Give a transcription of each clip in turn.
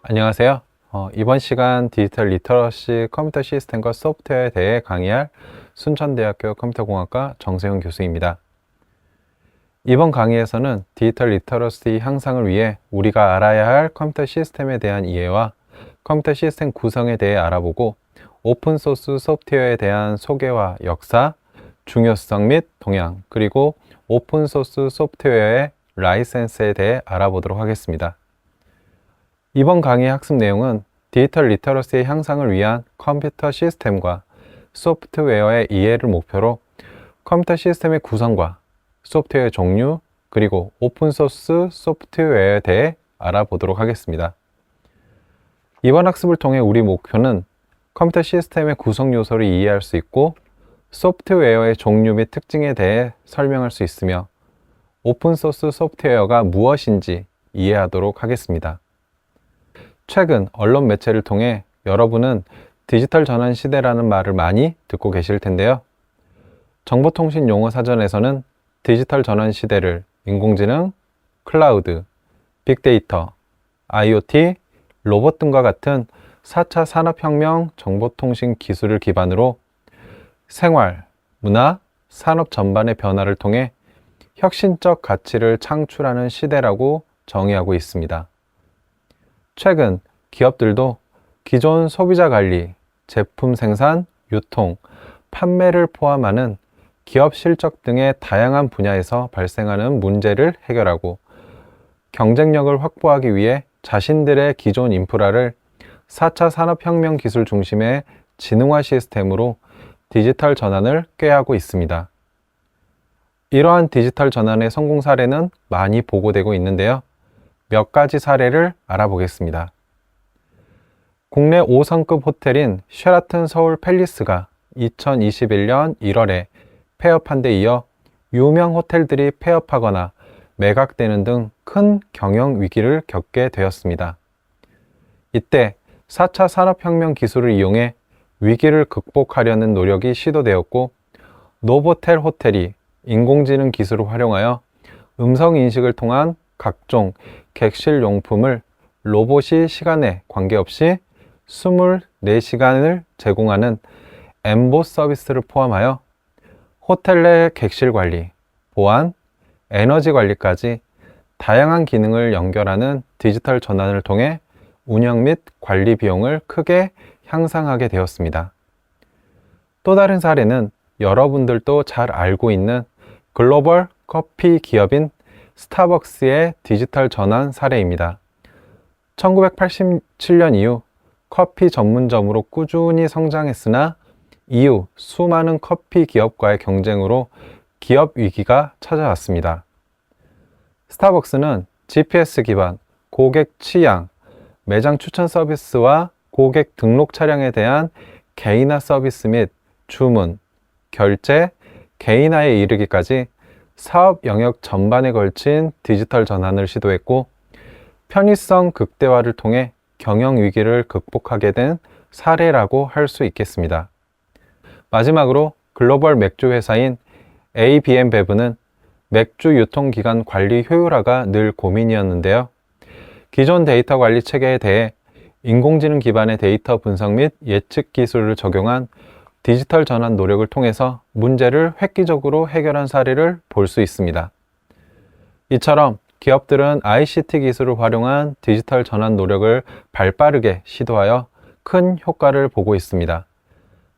안녕하세요. 이번 시간 디지털 리터러시 컴퓨터 시스템과 소프트웨어에 대해 강의할 순천대학교 컴퓨터공학과 정세훈 교수입니다. 이번 강의에서는 디지털 리터러시 향상을 위해 우리가 알아야 할 컴퓨터 시스템에 대한 이해와 컴퓨터 시스템 구성에 대해 알아보고 오픈소스 소프트웨어에 대한 소개와 역사, 중요성 및 동향, 그리고 오픈소스 소프트웨어의 라이센스에 대해 알아보도록 하겠습니다. 이번 강의의 학습 내용은 디지털 리터러시의 향상을 위한 컴퓨터 시스템과 소프트웨어의 이해를 목표로 컴퓨터 시스템의 구성과 소프트웨어 종류, 그리고 오픈소스 소프트웨어에 대해 알아보도록 하겠습니다. 이번 학습을 통해 우리 목표는 컴퓨터 시스템의 구성 요소를 이해할 수 있고 소프트웨어의 종류 및 특징에 대해 설명할 수 있으며 오픈소스 소프트웨어가 무엇인지 이해하도록 하겠습니다. 최근 언론 매체를 통해 여러분은 디지털 전환 시대라는 말을 많이 듣고 계실 텐데요. 정보통신 용어 사전에서는 디지털 전환 시대를 인공지능, 클라우드, 빅데이터, IoT, 로봇 등과 같은 4차 산업혁명 정보통신 기술을 기반으로 생활, 문화, 산업 전반의 변화를 통해 혁신적 가치를 창출하는 시대라고 정의하고 있습니다. 최근 기업들도 기존 소비자 관리, 제품 생산, 유통, 판매를 포함하는 기업 실적 등의 다양한 분야에서 발생하는 문제를 해결하고 경쟁력을 확보하기 위해 자신들의 기존 인프라를 4차 산업혁명 기술 중심의 지능화 시스템으로 디지털 전환을 꾀하고 있습니다. 이러한 디지털 전환의 성공 사례는 많이 보고되고 있는데요. 몇 가지 사례를 알아보겠습니다. 국내 5성급 호텔인 쉐라튼 서울 팰리스가 2021년 1월에 폐업한 데 이어 유명 호텔들이 폐업하거나 매각되는 등 큰 경영 위기를 겪게 되었습니다. 이때 4차 산업혁명 기술을 이용해 위기를 극복하려는 노력이 시도되었고 노보텔 호텔이 인공지능 기술을 활용하여 음성인식을 통한 각종 객실 용품을 로봇이 시간에 관계없이 24시간을 제공하는 엠봇 서비스를 포함하여 호텔 내 객실 관리, 보안, 에너지 관리까지 다양한 기능을 연결하는 디지털 전환을 통해 운영 및 관리 비용을 크게 향상하게 되었습니다. 또 다른 사례는 여러분들도 잘 알고 있는 글로벌 커피 기업인 스타벅스의 디지털 전환 사례입니다. 1987년 이후 커피 전문점으로 꾸준히 성장했으나 이후 수많은 커피 기업과의 경쟁으로 기업 위기가 찾아왔습니다. 스타벅스는 GPS 기반 고객 취향, 매장 추천 서비스와 고객 등록 차량에 대한 개인화 서비스 및 주문, 결제, 개인화에 이르기까지 사업 영역 전반에 걸친 디지털 전환을 시도했고 편의성 극대화를 통해 경영 위기를 극복하게 된 사례라고 할 수 있겠습니다. 마지막으로 글로벌 맥주 회사인 AB InBev는 맥주 유통기간 관리 효율화가 늘 고민이었는데요. 기존 데이터 관리 체계에 대해 인공지능 기반의 데이터 분석 및 예측 기술을 적용한 디지털 전환 노력을 통해서 문제를 획기적으로 해결한 사례를 볼 수 있습니다. 이처럼 기업들은 ICT 기술을 활용한 디지털 전환 노력을 발빠르게 시도하여 큰 효과를 보고 있습니다.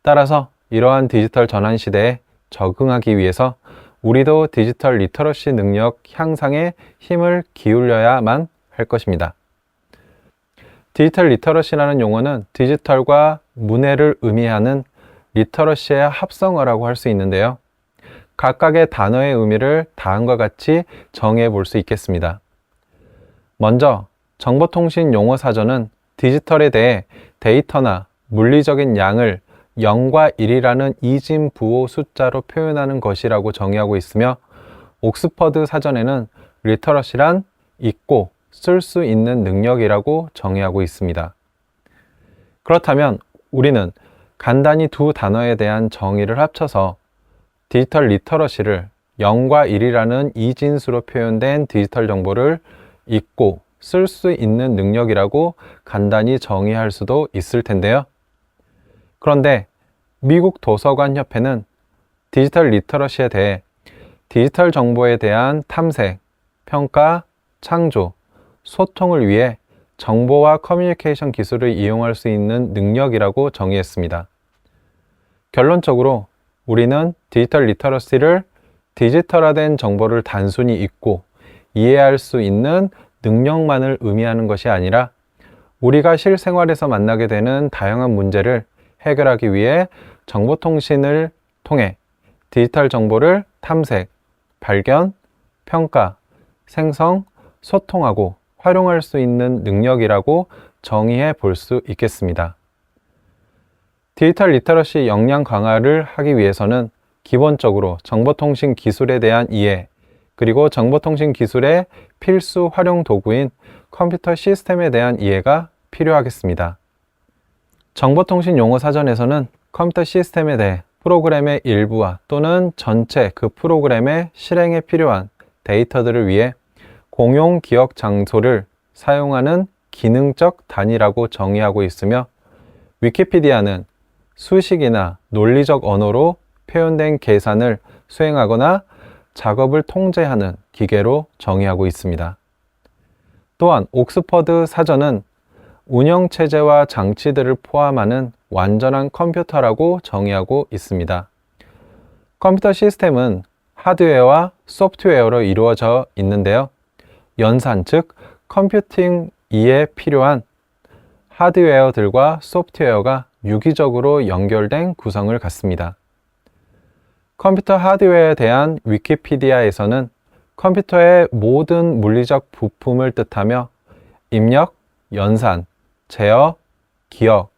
따라서 이러한 디지털 전환 시대에 적응하기 위해서 우리도 디지털 리터러시 능력 향상에 힘을 기울여야만 할 것입니다. 디지털 리터러시라는 용어는 디지털과 문해를 의미하는 리터러시의 합성어라고 할 수 있는데요. 각각의 단어의 의미를 다음과 같이 정해 볼 수 있겠습니다. 먼저 정보통신 용어 사전은 디지털에 대해 데이터나 물리적인 양을 0과 1이라는 이진 부호 숫자로 표현하는 것이라고 정의하고 있으며 옥스퍼드 사전에는 리터러시란 읽고 쓸 수 있는 능력이라고 정의하고 있습니다. 그렇다면 우리는 간단히 두 단어에 대한 정의를 합쳐서 디지털 리터러시를 0과 1이라는 이진수로 표현된 디지털 정보를 읽고 쓸 수 있는 능력이라고 간단히 정의할 수도 있을 텐데요. 그런데 미국 도서관 협회는 디지털 리터러시에 대해 디지털 정보에 대한 탐색, 평가, 창조, 소통을 위해 정보와 커뮤니케이션 기술을 이용할 수 있는 능력이라고 정의했습니다. 결론적으로 우리는 디지털 리터러시를 디지털화된 정보를 단순히 읽고 이해할 수 있는 능력만을 의미하는 것이 아니라 우리가 실생활에서 만나게 되는 다양한 문제를 해결하기 위해 정보통신을 통해 디지털 정보를 탐색, 발견, 평가, 생성, 소통하고 활용할 수 있는 능력이라고 정의해 볼 수 있겠습니다. 디지털 리터러시 역량 강화를 하기 위해서는 기본적으로 정보통신 기술에 대한 이해, 그리고 정보통신 기술의 필수 활용 도구인 컴퓨터 시스템에 대한 이해가 필요하겠습니다. 정보통신 용어 사전에서는 컴퓨터 시스템에 대해 프로그램의 일부와 또는 전체 그 프로그램의 실행에 필요한 데이터들을 위해 공용 기억 장소를 사용하는 기능적 단위라고 정의하고 있으며, 위키피디아는 수식이나 논리적 언어로 표현된 계산을 수행하거나 작업을 통제하는 기계로 정의하고 있습니다. 또한 옥스퍼드 사전은 운영체제와 장치들을 포함하는 완전한 컴퓨터라고 정의하고 있습니다. 컴퓨터 시스템은 하드웨어와 소프트웨어로 이루어져 있는데요. 연산, 즉 컴퓨팅에 필요한 하드웨어들과 소프트웨어가 유기적으로 연결된 구성을 갖습니다. 컴퓨터 하드웨어에 대한 위키피디아에서는 컴퓨터의 모든 물리적 부품을 뜻하며 입력, 연산, 제어, 기억,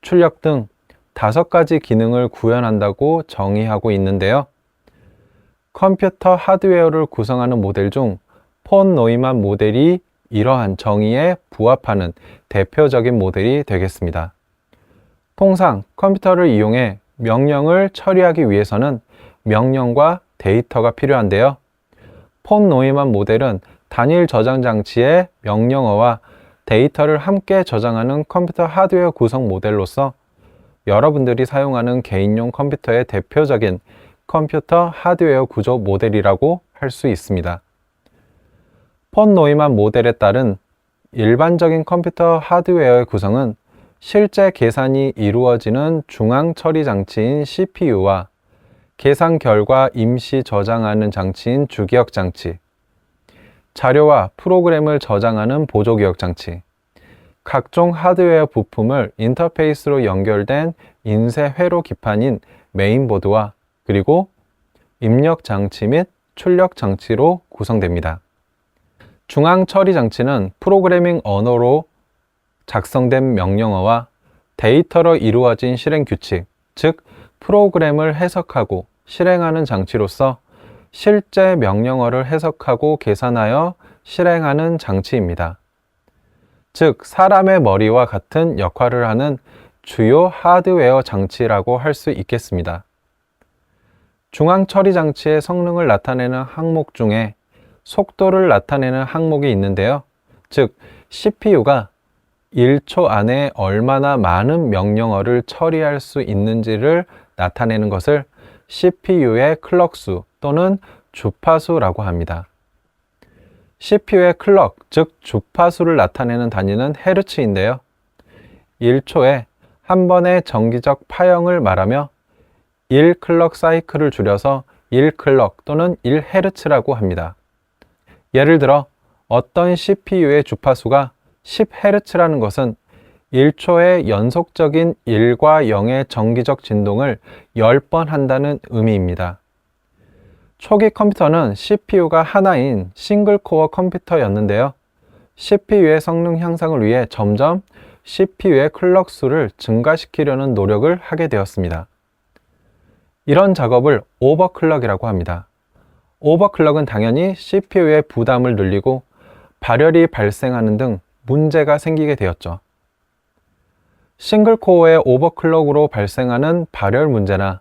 출력 등 5가지 기능을 구현한다고 정의하고 있는데요. 컴퓨터 하드웨어를 구성하는 모델 중 폰 노이만 모델이 이러한 정의에 부합하는 대표적인 모델이 되겠습니다. 통상 컴퓨터를 이용해 명령을 처리하기 위해서는 명령과 데이터가 필요한데요. 폰 노이만 모델은 단일 저장 장치의 명령어와 데이터를 함께 저장하는 컴퓨터 하드웨어 구성 모델로서 여러분들이 사용하는 개인용 컴퓨터의 대표적인 컴퓨터 하드웨어 구조 모델이라고 할 수 있습니다. 폰 노이만 모델에 따른 일반적인 컴퓨터 하드웨어의 구성은 실제 계산이 이루어지는 중앙 처리 장치인 CPU와 계산 결과 임시 저장하는 장치인 주기억 장치, 자료와 프로그램을 저장하는 보조기억 장치, 각종 하드웨어 부품을 인터페이스로 연결된 인쇄 회로 기판인 메인보드와 그리고 입력 장치 및 출력 장치로 구성됩니다. 중앙 처리 장치는 프로그래밍 언어로 작성된 명령어와 데이터로 이루어진 실행 규칙, 즉 프로그램을 해석하고 실행하는 장치로서 실제 명령어를 해석하고 계산하여 실행하는 장치입니다. 즉 사람의 머리와 같은 역할을 하는 주요 하드웨어 장치라고 할 수 있겠습니다. 중앙 처리 장치의 성능을 나타내는 항목 중에 속도를 나타내는 항목이 있는데요. 즉 CPU가 1초 안에 얼마나 많은 명령어를 처리할 수 있는지를 나타내는 것을 CPU의 클럭수 또는 주파수라고 합니다. CPU의 클럭, 즉 주파수를 나타내는 단위는 헤르츠인데요. 1초에 한 번의 정기적 파형을 말하며 1클럭 사이클을 줄여서 1클럭 또는 1헤르츠라고 합니다. 예를 들어 어떤 CPU의 주파수가 10Hz라는 것은 1초의 연속적인 1과 0의 정기적 진동을 10번 한다는 의미입니다. 초기 컴퓨터는 CPU가 하나인 싱글코어 컴퓨터였는데요. CPU의 성능 향상을 위해 점점 CPU의 클럭 수를 증가시키려는 노력을 하게 되었습니다. 이런 작업을 오버클럭이라고 합니다. 오버클럭은 당연히 CPU의 부담을 늘리고 발열이 발생하는 등 문제가 생기게 되었죠. 싱글코어의 오버클럭으로 발생하는 발열 문제나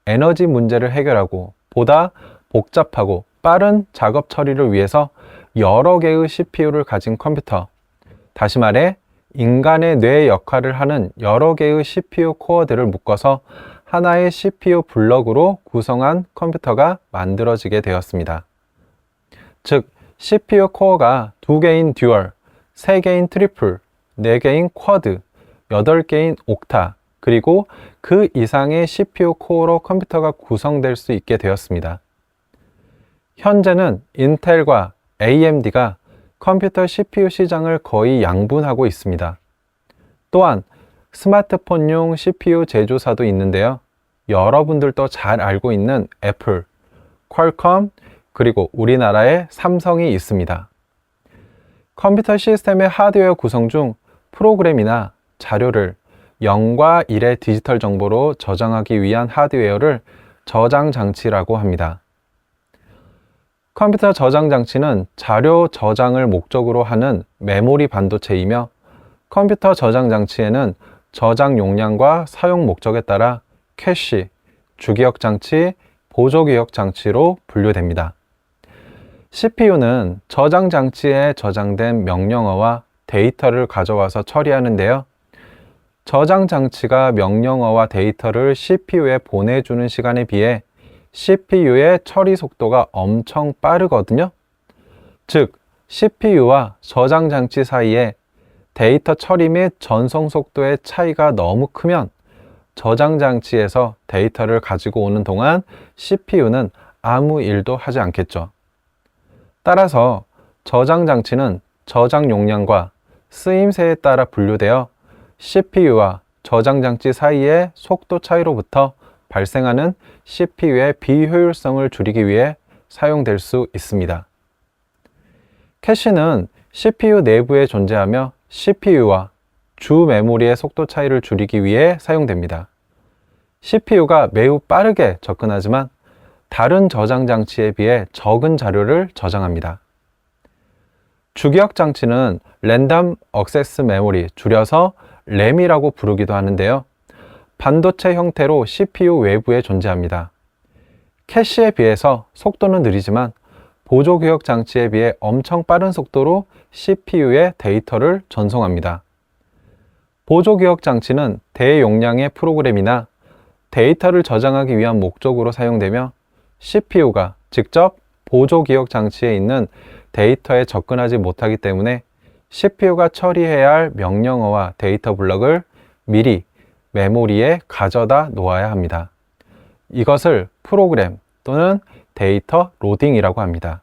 에너지 문제를 해결하고 보다 복잡하고 빠른 작업 처리를 위해서 여러 개의 CPU를 가진 컴퓨터, 다시 말해 인간의 뇌 역할을 하는 여러 개의 CPU 코어들을 묶어서 하나의 CPU 블럭으로 구성한 컴퓨터가 만들어지게 되었습니다. 즉, CPU 코어가 2개인 듀얼, 3개인 트리플, 4개인 쿼드, 8개인 옥타, 그리고 그 이상의 CPU 코어로 컴퓨터가 구성될 수 있게 되었습니다. 현재는 인텔과 AMD가 컴퓨터 CPU 시장을 거의 양분하고 있습니다. 또한 스마트폰용 CPU 제조사도 있는데요. 여러분들도 잘 알고 있는 애플, 퀄컴, 그리고 우리나라의 삼성이 있습니다. 컴퓨터 시스템의 하드웨어 구성 중 프로그램이나 자료를 0과 1의 디지털 정보로 저장하기 위한 하드웨어를 저장 장치라고 합니다. 컴퓨터 저장 장치는 자료 저장을 목적으로 하는 메모리 반도체이며 컴퓨터 저장 장치에는 저장 용량과 사용 목적에 따라 캐시, 주기억 장치, 보조 기억 장치로 분류됩니다. CPU는 저장 장치에 저장된 명령어와 데이터를 가져와서 처리하는데요. 저장 장치가 명령어와 데이터를 CPU에 보내주는 시간에 비해 CPU의 처리 속도가 엄청 빠르거든요. 즉, CPU와 저장 장치 사이에 데이터 처리 및 전송 속도의 차이가 너무 크면 저장 장치에서 데이터를 가지고 오는 동안 CPU는 아무 일도 하지 않겠죠. 따라서 저장 장치는 저장 용량과 쓰임새에 따라 분류되어 CPU와 저장 장치 사이의 속도 차이로부터 발생하는 CPU의 비효율성을 줄이기 위해 사용될 수 있습니다. 캐시는 CPU 내부에 존재하며 CPU와 주 메모리의 속도 차이를 줄이기 위해 사용됩니다. CPU가 매우 빠르게 접근하지만 다른 저장 장치에 비해 적은 자료를 저장합니다. 주기억 장치는 랜덤 액세스 메모리, 줄여서 램이라고 부르기도 하는데요. 반도체 형태로 CPU 외부에 존재합니다. 캐시에 비해서 속도는 느리지만 보조 기억 장치에 비해 엄청 빠른 속도로 CPU에 데이터를 전송합니다. 보조 기억 장치는 대용량의 프로그램이나 데이터를 저장하기 위한 목적으로 사용되며 CPU가 직접 보조 기억 장치에 있는 데이터에 접근하지 못하기 때문에 CPU가 처리해야 할 명령어와 데이터 블럭을 미리 메모리에 가져다 놓아야 합니다. 이것을 프로그램 또는 데이터 로딩이라고 합니다.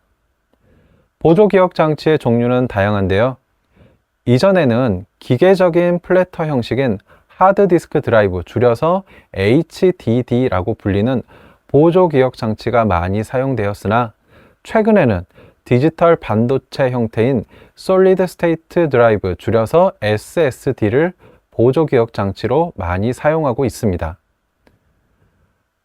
보조 기억 장치의 종류는 다양한데요. 이전에는 기계적인 플래터 형식인 하드디스크 드라이브, 줄여서 HDD라고 불리는 보조 기억 장치가 많이 사용되었으나 최근에는 디지털 반도체 형태인 솔리드 스테이트 드라이브, 줄여서 SSD를 보조 기억 장치로 많이 사용하고 있습니다.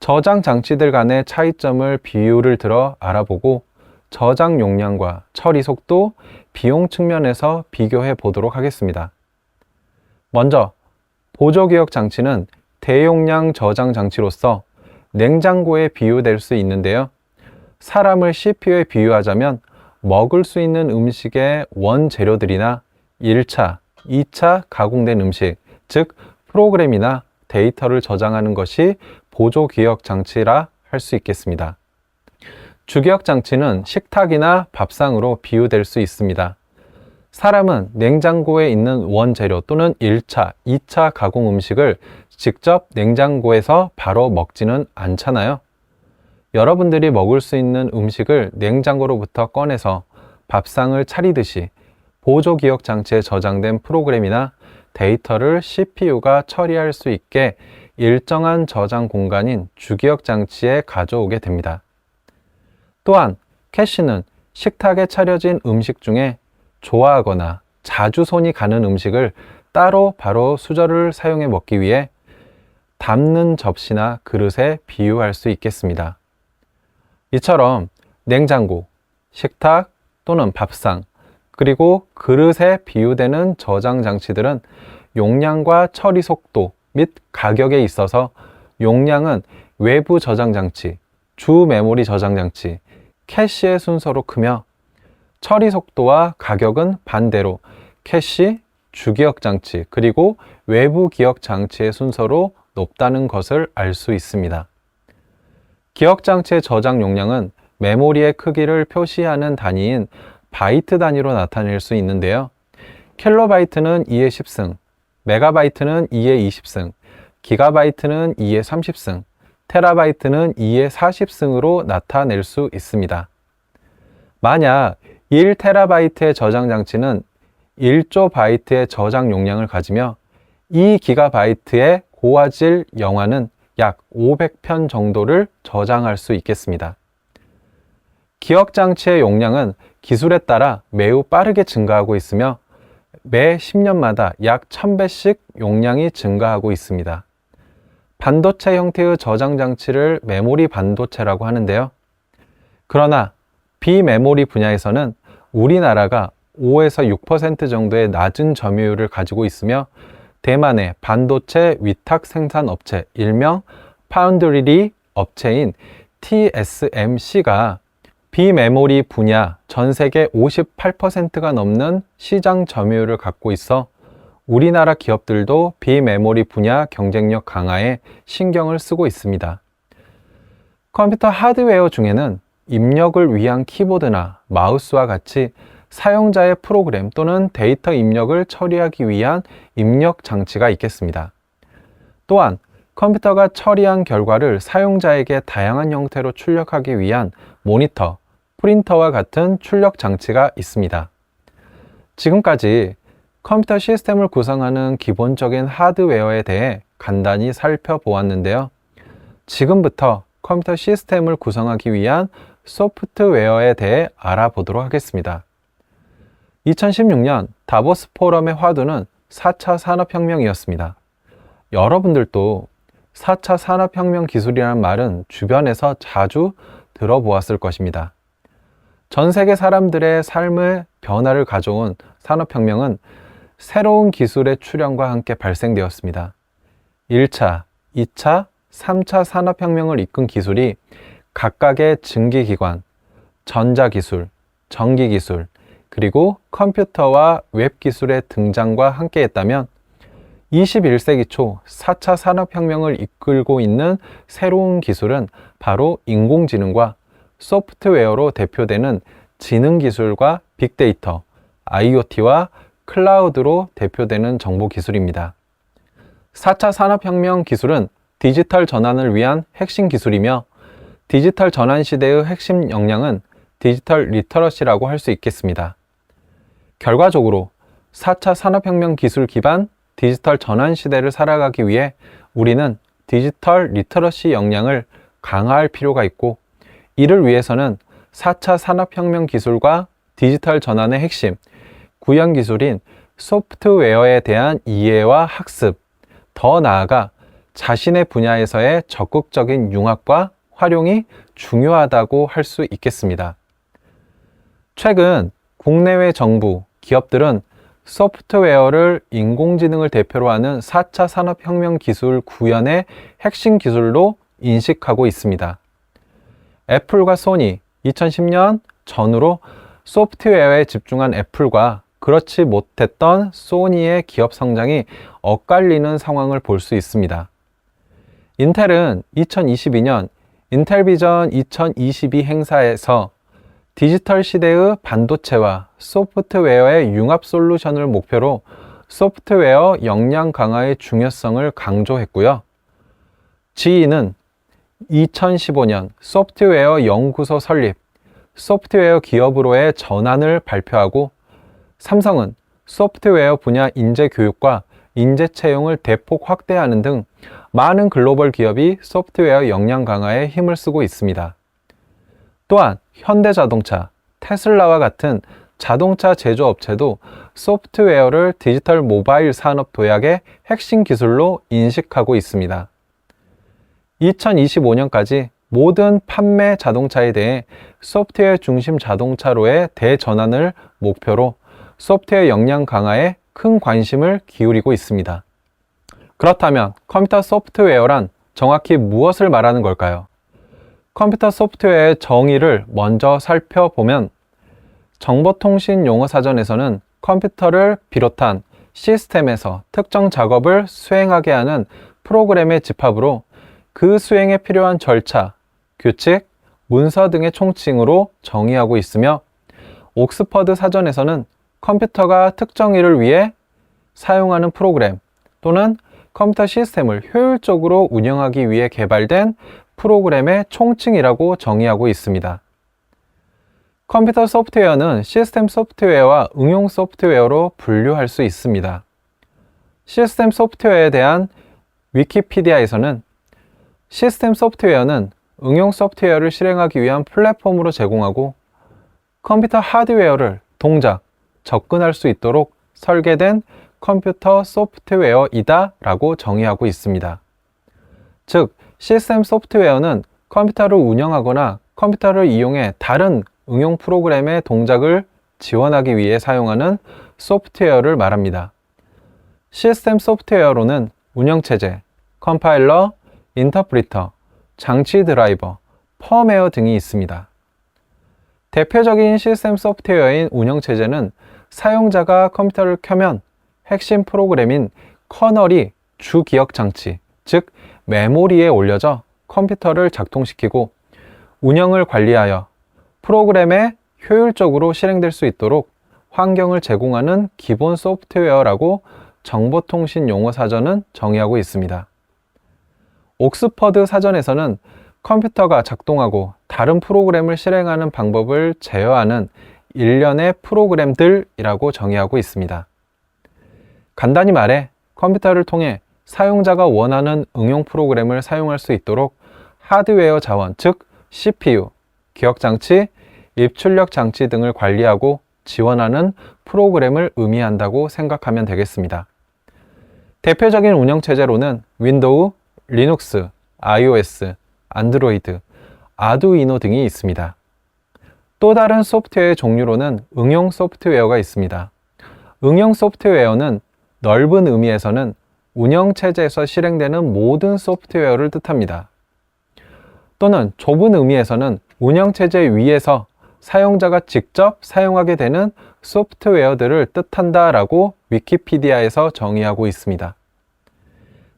저장 장치들 간의 차이점을 비율을 들어 알아보고 저장 용량과 처리 속도, 비용 측면에서 비교해 보도록 하겠습니다. 먼저 보조 기억 장치는 대용량 저장 장치로서 냉장고에 비유될 수 있는데요. 사람을 CPU에 비유하자면 먹을 수 있는 음식의 원재료들이나 1차, 2차 가공된 음식, 즉 프로그램이나 데이터를 저장하는 것이 보조 기억 장치라 할 수 있겠습니다. 주기억 장치는 식탁이나 밥상으로 비유될 수 있습니다. 사람은 냉장고에 있는 원재료 또는 1차, 2차 가공 음식을 직접 냉장고에서 바로 먹지는 않잖아요. 여러분들이 먹을 수 있는 음식을 냉장고로부터 꺼내서 밥상을 차리듯이 보조 기억 장치에 저장된 프로그램이나 데이터를 CPU가 처리할 수 있게 일정한 저장 공간인 주기억 장치에 가져오게 됩니다. 또한 캐시는 식탁에 차려진 음식 중에 좋아하거나 자주 손이 가는 음식을 따로 바로 수저를 사용해 먹기 위해 담는 접시나 그릇에 비유할 수 있겠습니다. 이처럼 냉장고, 식탁 또는 밥상, 그리고 그릇에 비유되는 저장 장치들은 용량과 처리 속도 및 가격에 있어서 용량은 외부 저장 장치, 주 메모리 저장 장치, 캐시의 순서로 크며 처리 속도와 가격은 반대로 캐시, 주기억 장치, 그리고 외부 기억 장치의 순서로 높다는 것을 알 수 있습니다. 기억 장치의 저장 용량은 메모리의 크기를 표시하는 단위인 바이트 단위로 나타낼 수 있는데요. 킬로바이트는 2의 10승, 메가바이트는 2의 20승, 기가바이트는 2의 30승, 테라바이트는 2의 40승으로 나타낼 수 있습니다. 만약 1테라바이트의 저장 장치는 1조 바이트의 저장 용량을 가지며 2기가바이트의 고화질 영화는 약 500편 정도를 저장할 수 있겠습니다. 기억 장치의 용량은 기술에 따라 매우 빠르게 증가하고 있으며 매 10년마다 약 1000배씩 용량이 증가하고 있습니다. 반도체 형태의 저장 장치를 메모리 반도체라고 하는데요. 그러나 비메모리 분야에서는 우리나라가 5에서 6% 정도의 낮은 점유율을 가지고 있으며 대만의 반도체 위탁 생산 업체, 일명 파운드리 업체인 TSMC가 비메모리 분야 전 세계 58%가 넘는 시장 점유율을 갖고 있어 우리나라 기업들도 비메모리 분야 경쟁력 강화에 신경을 쓰고 있습니다. 컴퓨터 하드웨어 중에는 입력을 위한 키보드나 마우스와 같이 사용자의 프로그램 또는 데이터 입력을 처리하기 위한 입력 장치가 있겠습니다. 또한 컴퓨터가 처리한 결과를 사용자에게 다양한 형태로 출력하기 위한 모니터, 프린터와 같은 출력 장치가 있습니다. 지금까지 컴퓨터 시스템을 구성하는 기본적인 하드웨어에 대해 간단히 살펴보았는데요. 지금부터 컴퓨터 시스템을 구성하기 위한 소프트웨어에 대해 알아보도록 하겠습니다. 2016년 다보스 포럼의 화두는 4차 산업혁명이었습니다. 여러분들도 4차 산업혁명 기술이라는 말은 주변에서 자주 들어보았을 것입니다. 전 세계 사람들의 삶의 변화를 가져온 산업혁명은 새로운 기술의 출현과 함께 발생되었습니다. 1차, 2차, 3차 산업혁명을 이끈 기술이 각각의 증기기관, 전자기술, 전기기술, 그리고 컴퓨터와 웹기술의 등장과 함께 했다면 21세기 초 4차 산업혁명을 이끌고 있는 새로운 기술은 바로 인공지능과 소프트웨어로 대표되는 지능기술과 빅데이터, IoT와 클라우드로 대표되는 정보기술입니다. 4차 산업혁명 기술은 디지털 전환을 위한 핵심 기술이며 디지털 전환 시대의 핵심 역량은 디지털 리터러시라고 할 수 있겠습니다. 결과적으로 4차 산업혁명 기술 기반 디지털 전환 시대를 살아가기 위해 우리는 디지털 리터러시 역량을 강화할 필요가 있고 이를 위해서는 4차 산업혁명 기술과 디지털 전환의 핵심, 구현 기술인 소프트웨어에 대한 이해와 학습, 더 나아가 자신의 분야에서의 적극적인 융합과 활용이 중요하다고 할 수 있겠습니다. 최근 국내외 정부, 기업들은 소프트웨어를 인공지능을 대표로 하는 4차 산업혁명 기술 구현의 핵심 기술로 인식하고 있습니다. 애플과 소니, 2010년 전후로 소프트웨어에 집중한 애플과 그렇지 못했던 소니의 기업 성장이 엇갈리는 상황을 볼 수 있습니다. 인텔은 2022년 인텔비전 2022 행사에서 디지털 시대의 반도체와 소프트웨어의 융합 솔루션을 목표로 소프트웨어 역량 강화의 중요성을 강조했고요. GE는 2015년 소프트웨어 연구소 설립, 소프트웨어 기업으로의 전환을 발표하고 삼성은 소프트웨어 분야 인재 교육과 인재 채용을 대폭 확대하는 등 많은 글로벌 기업이 소프트웨어 역량 강화에 힘을 쓰고 있습니다. 또한 현대자동차, 테슬라와 같은 자동차 제조업체도 소프트웨어를 디지털 모바일 산업 도약의 핵심 기술로 인식하고 있습니다. 2025년까지 모든 판매 자동차에 대해 소프트웨어 중심 자동차로의 대전환을 목표로 소프트웨어 역량 강화에 큰 관심을 기울이고 있습니다. 그렇다면 컴퓨터 소프트웨어란 정확히 무엇을 말하는 걸까요? 컴퓨터 소프트웨어의 정의를 먼저 살펴보면 정보통신 용어 사전에서는 컴퓨터를 비롯한 시스템에서 특정 작업을 수행하게 하는 프로그램의 집합으로 그 수행에 필요한 절차, 규칙, 문서 등의 총칭으로 정의하고 있으며, 옥스퍼드 사전에서는 컴퓨터가 특정 일을 위해 사용하는 프로그램 또는 컴퓨터 시스템을 효율적으로 운영하기 위해 개발된 프로그램의 총칭이라고 정의하고 있습니다. 컴퓨터 소프트웨어는 시스템 소프트웨어와 응용 소프트웨어로 분류할 수 있습니다. 시스템 소프트웨어에 대한 위키피디아에서는 시스템 소프트웨어는 응용 소프트웨어를 실행하기 위한 플랫폼으로 제공하고 컴퓨터 하드웨어를 동작, 접근할 수 있도록 설계된 컴퓨터 소프트웨어이다 라고 정의하고 있습니다. 즉, 시스템 소프트웨어는 컴퓨터를 운영하거나 컴퓨터를 이용해 다른 응용 프로그램의 동작을 지원하기 위해 사용하는 소프트웨어를 말합니다. 시스템 소프트웨어로는 운영체제, 컴파일러, 인터프리터, 장치 드라이버, 펌웨어 등이 있습니다. 대표적인 시스템 소프트웨어인 운영체제는 사용자가 컴퓨터를 켜면 핵심 프로그램인 커널이 주 기억 장치, 즉 메모리에 올려져 컴퓨터를 작동시키고 운영을 관리하여 프로그램에 효율적으로 실행될 수 있도록 환경을 제공하는 기본 소프트웨어라고 정보통신 용어 사전은 정의하고 있습니다. 옥스퍼드 사전에서는 컴퓨터가 작동하고 다른 프로그램을 실행하는 방법을 제어하는 일련의 프로그램들이라고 정의하고 있습니다. 간단히 말해 컴퓨터를 통해 사용자가 원하는 응용 프로그램을 사용할 수 있도록 하드웨어 자원, 즉 CPU, 기억장치, 입출력 장치 등을 관리하고 지원하는 프로그램을 의미한다고 생각하면 되겠습니다. 대표적인 운영체제로는 윈도우, 리눅스, iOS, 안드로이드, 아두이노 등이 있습니다. 또 다른 소프트웨어의 종류로는 응용 소프트웨어가 있습니다. 응용 소프트웨어는 넓은 의미에서는 운영체제에서 실행되는 모든 소프트웨어를 뜻합니다. 또는 좁은 의미에서는 운영체제 위에서 사용자가 직접 사용하게 되는 소프트웨어들을 뜻한다라고 위키피디아에서 정의하고 있습니다.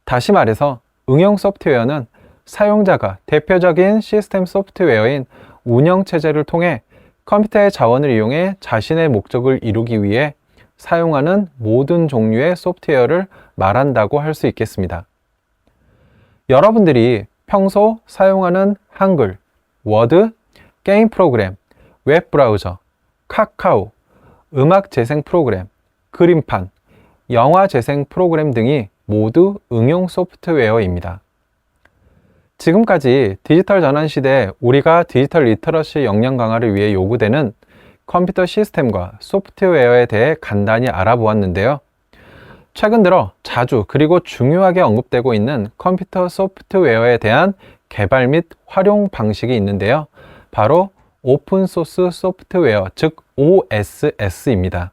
다시 말해서 응용 소프트웨어는 사용자가 대표적인 시스템 소프트웨어인 운영체제를 통해 컴퓨터의 자원을 이용해 자신의 목적을 이루기 위해 사용하는 모든 종류의 소프트웨어를 말한다고 할 수 있겠습니다. 여러분들이 평소 사용하는 한글, 워드, 게임 프로그램, 웹브라우저, 카카오, 음악 재생 프로그램, 그림판, 영화 재생 프로그램 등이 모두 응용 소프트웨어입니다. 지금까지 디지털 전환 시대에 우리가 디지털 리터러시 역량 강화를 위해 요구되는 컴퓨터 시스템과 소프트웨어에 대해 간단히 알아보았는데요. 최근 들어 자주 그리고 중요하게 언급되고 있는 컴퓨터 소프트웨어에 대한 개발 및 활용 방식이 있는데요. 바로 오픈소스 소프트웨어, 즉 OSS입니다.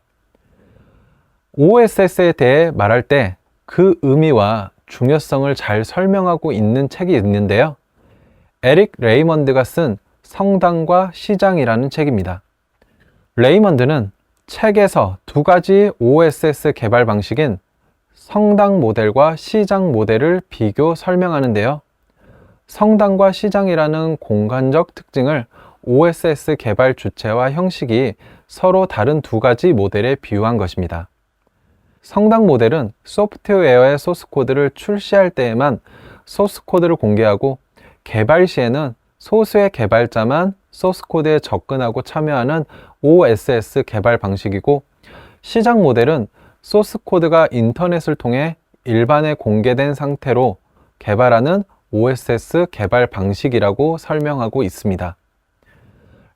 OSS에 대해 말할 때 그 의미와 중요성을 잘 설명하고 있는 책이 있는데요. 에릭 레이먼드가 쓴 성당과 시장이라는 책입니다. 레이먼드는 책에서 두 가지 OSS 개발 방식인 성당 모델과 시장 모델을 비교 설명하는데요. 성당과 시장이라는 공간적 특징을 OSS 개발 주체와 형식이 서로 다른 두 가지 모델에 비유한 것입니다. 성당 모델은 소프트웨어의 소스코드를 출시할 때에만 소스코드를 공개하고 개발 시에는 소수의 개발자만 소스코드에 접근하고 참여하는 OSS 개발 방식이고, 시장 모델은 소스코드가 인터넷을 통해 일반에 공개된 상태로 개발하는 OSS 개발 방식이라고 설명하고 있습니다.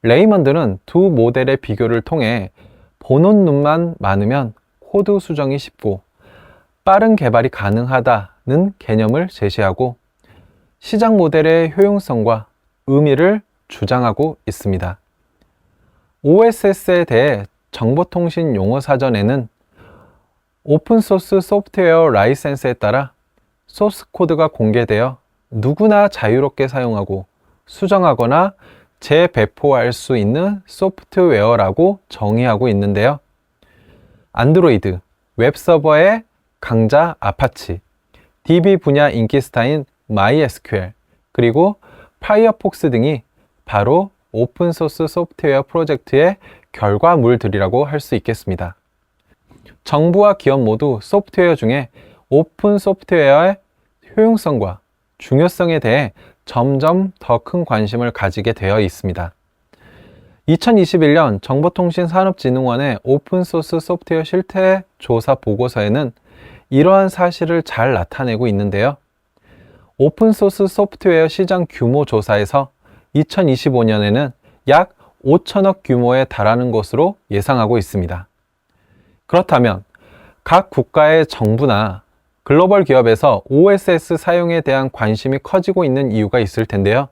레이먼드는 두 모델의 비교를 통해 보는 눈만 많으면 코드 수정이 쉽고 빠른 개발이 가능하다는 개념을 제시하고 시장 모델의 효용성과 의미를 주장하고 있습니다. OSS에 대해 정보통신 용어 사전에는 오픈소스 소프트웨어 라이센스에 따라 소스 코드가 공개되어 누구나 자유롭게 사용하고 수정하거나 재배포할 수 있는 소프트웨어라고 정의하고 있는데요. 안드로이드, 웹서버의 강자 아파치, DB 분야 인기 스타인 MySQL, 그리고 파이어폭스 등이 바로 오픈소스 소프트웨어 프로젝트의 결과물들이라고 할 수 있겠습니다. 정부와 기업 모두 소프트웨어 중에 오픈 소프트웨어의 효용성과 중요성에 대해 점점 더 큰 관심을 가지게 되어 있습니다. 2021년 정보통신산업진흥원의 오픈소스 소프트웨어 실태 조사 보고서에는 이러한 사실을 잘 나타내고 있는데요. 오픈소스 소프트웨어 시장 규모 조사에서 2025년에는 약 5천억 규모에 달하는 것으로 예상하고 있습니다. 그렇다면 각 국가의 정부나 글로벌 기업에서 OSS 사용에 대한 관심이 커지고 있는 이유가 있을 텐데요.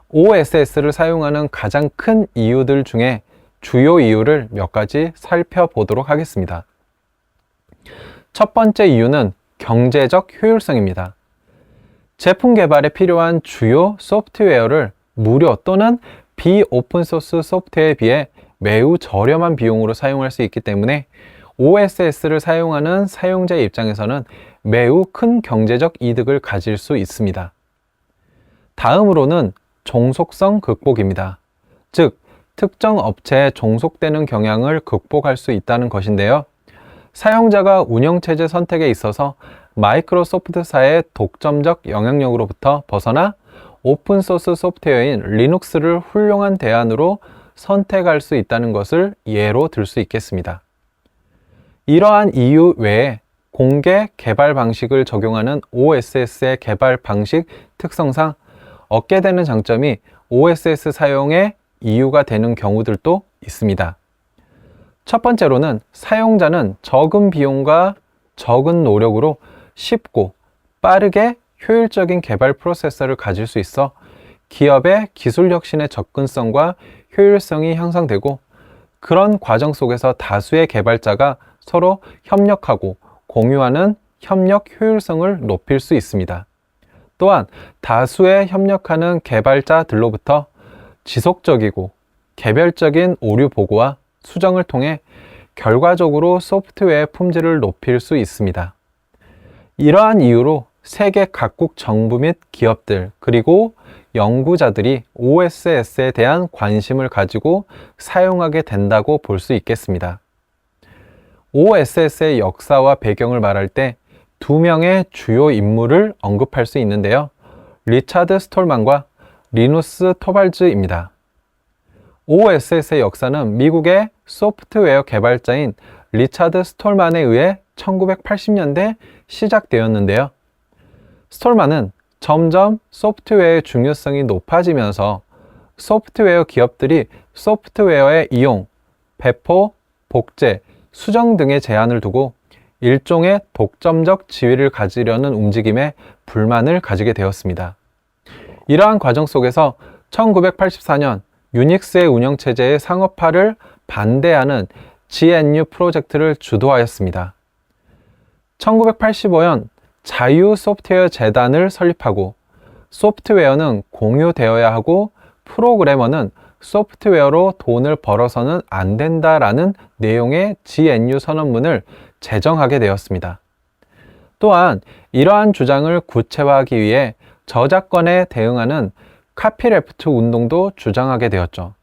OSS를 사용하는 가장 큰 이유들 중에 주요 이유를 몇 가지 살펴보도록 하겠습니다. 첫 번째 이유는 경제적 효율성입니다. 제품 개발에 필요한 주요 소프트웨어를 무료 또는 비오픈소스 소프트웨어에 비해 매우 저렴한 비용으로 사용할 수 있기 때문에 OSS를 사용하는 사용자의 입장에서는 매우 큰 경제적 이득을 가질 수 있습니다. 다음으로는 종속성 극복입니다. 즉, 특정 업체에 종속되는 경향을 극복할 수 있다는 것인데요. 사용자가 운영체제 선택에 있어서 마이크로소프트사의 독점적 영향력으로부터 벗어나 오픈소스 소프트웨어인 리눅스를 훌륭한 대안으로 선택할 수 있다는 것을 예로 들 수 있겠습니다. 이러한 이유 외에 공개 개발 방식을 적용하는 OSS의 개발 방식 특성상 얻게 되는 장점이 OSS 사용의 이유가 되는 경우들도 있습니다. 첫 번째로는 사용자는 적은 비용과 적은 노력으로 쉽고 빠르게 효율적인 개발 프로세서를 가질 수 있어 기업의 기술 혁신의 접근성과 효율성이 향상되고 그런 과정 속에서 다수의 개발자가 서로 협력하고 공유하는 협력 효율성을 높일 수 있습니다. 또한 다수의 협력하는 개발자들로부터 지속적이고 개별적인 오류 보고와 수정을 통해 결과적으로 소프트웨어의 품질을 높일 수 있습니다. 이러한 이유로 세계 각국 정부 및 기업들 그리고 연구자들이 OSS에 대한 관심을 가지고 사용하게 된다고 볼 수 있겠습니다. OSS의 역사와 배경을 말할 때 두 명의 주요 인물을 언급할 수 있는데요. 리차드 스톨만과 리누스 토발즈입니다. OSS의 역사는 미국의 소프트웨어 개발자인 리차드 스톨만에 의해 1980년대 시작되었는데요. 스톨만은 점점 소프트웨어의 중요성이 높아지면서 소프트웨어 기업들이 소프트웨어의 이용, 배포, 복제, 수정 등의 제한을 두고 일종의 독점적 지위를 가지려는 움직임에 불만을 가지게 되었습니다. 이러한 과정 속에서 1984년 유닉스의 운영체제의 상업화를 반대하는 GNU 프로젝트를 주도하였습니다. 1985년 자유 소프트웨어 재단을 설립하고 소프트웨어는 공유되어야 하고 프로그래머는 소프트웨어로 돈을 벌어서는 안 된다라는 내용의 GNU 선언문을 제정하게 되었습니다. 또한 이러한 주장을 구체화하기 위해 저작권에 대응하는 카피레프트 운동도 주장하게 되었죠.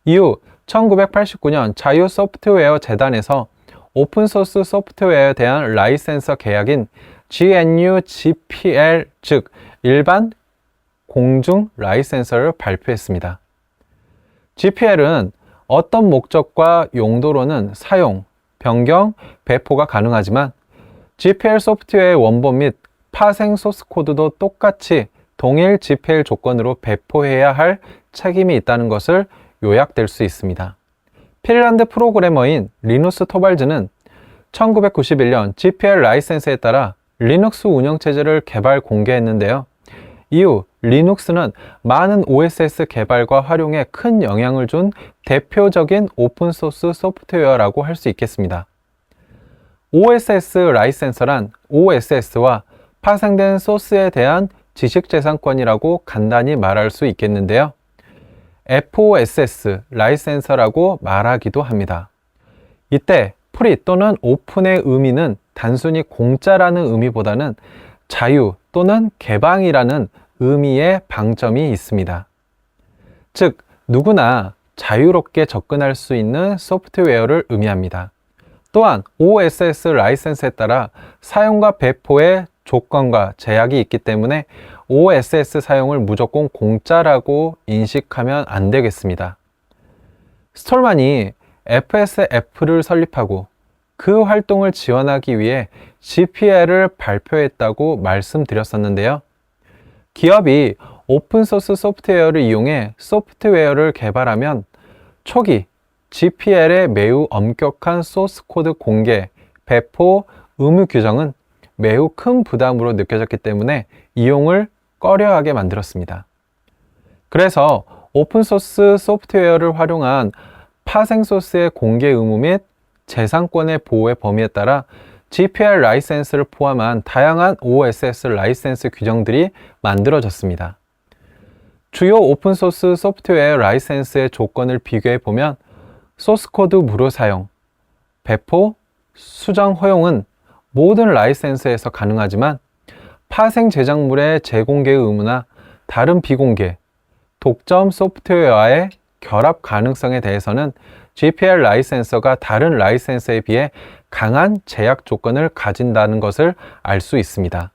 이후 1989년 자유 소프트웨어 재단에서 오픈소스 소프트웨어에 대한 라이센서 계약인 GNU GPL 즉 일반 공중 라이센서를 발표했습니다. GPL은 어떤 목적과 용도로는 사용, 변경, 배포가 가능하지만 GPL 소프트웨어의 원본 및 파생 소스 코드도 똑같이 동일 GPL 조건으로 배포해야 할 책임이 있다는 것을 요약될 수 있습니다. 핀란드 프로그래머인 리누스 토발즈는 1991년 GPL 라이센스에 따라 리눅스 운영체제를 개발 공개했는데요. 이후 리눅스는 많은 OSS 개발과 활용에 큰 영향을 준 대표적인 오픈소스 소프트웨어라고 할 수 있겠습니다. OSS 라이센서란 OSS와 파생된 소스에 대한 지식재산권이라고 간단히 말할 수 있겠는데요. FOSS, 라이센서라고 말하기도 합니다. 이때 프리 또는 오픈의 의미는 단순히 공짜라는 의미보다는 자유 또는 개방이라는 의미의 방점이 있습니다. 즉, 누구나 자유롭게 접근할 수 있는 소프트웨어를 의미합니다. 또한 OSS 라이센스에 따라 사용과 배포의 조건과 제약이 있기 때문에 OSS 사용을 무조건 공짜라고 인식하면 안 되겠습니다. 스톨만이 FSF를 설립하고 그 활동을 지원하기 위해 GPL을 발표했다고 말씀드렸었는데요. 기업이 오픈소스 소프트웨어를 이용해 소프트웨어를 개발하면 초기 GPL의 매우 엄격한 소스코드 공개, 배포, 의무 규정은 매우 큰 부담으로 느껴졌기 때문에 이용을 꺼려하게 만들었습니다. 그래서 오픈소스 소프트웨어를 활용한 파생소스의 공개 의무 및 재산권의 보호의 범위에 따라 GPL 라이센스를 포함한 다양한 OSS 라이센스 규정들이 만들어졌습니다. 주요 오픈소스 소프트웨어 라이센스의 조건을 비교해 보면 소스코드 무료 사용, 배포, 수정 허용은 모든 라이센스에서 가능하지만 파생 제작물의 재공개 의무나 다른 비공개, 독점 소프트웨어와의 결합 가능성에 대해서는 GPL 라이센서가 다른 라이센서에 비해 강한 제약 조건을 가진다는 것을 알 수 있습니다.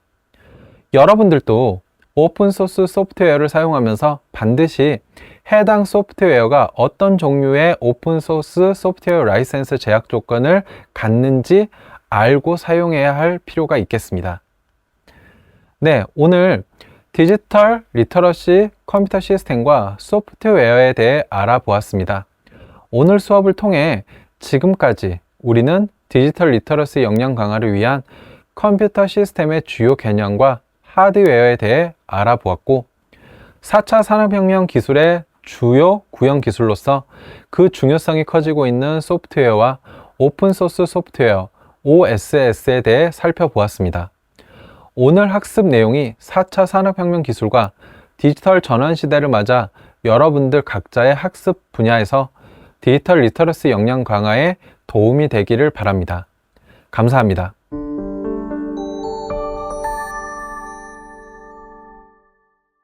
여러분들도 오픈소스 소프트웨어를 사용하면서 반드시 해당 소프트웨어가 어떤 종류의 오픈소스 소프트웨어 라이센스 제약 조건을 갖는지 알고 사용해야 할 필요가 있겠습니다. 네, 오늘 디지털 리터러시 컴퓨터 시스템과 소프트웨어에 대해 알아보았습니다. 오늘 수업을 통해 지금까지 우리는 디지털 리터러시 역량 강화를 위한 컴퓨터 시스템의 주요 개념과 하드웨어에 대해 알아보았고 4차 산업혁명 기술의 주요 구형 기술로서 그 중요성이 커지고 있는 소프트웨어와 오픈소스 소프트웨어 OSS에 대해 살펴보았습니다. 오늘 학습 내용이 4차 산업혁명 기술과 디지털 전환 시대를 맞아 여러분들 각자의 학습 분야에서 디지털 리터러시 역량 강화에 도움이 되기를 바랍니다. 감사합니다.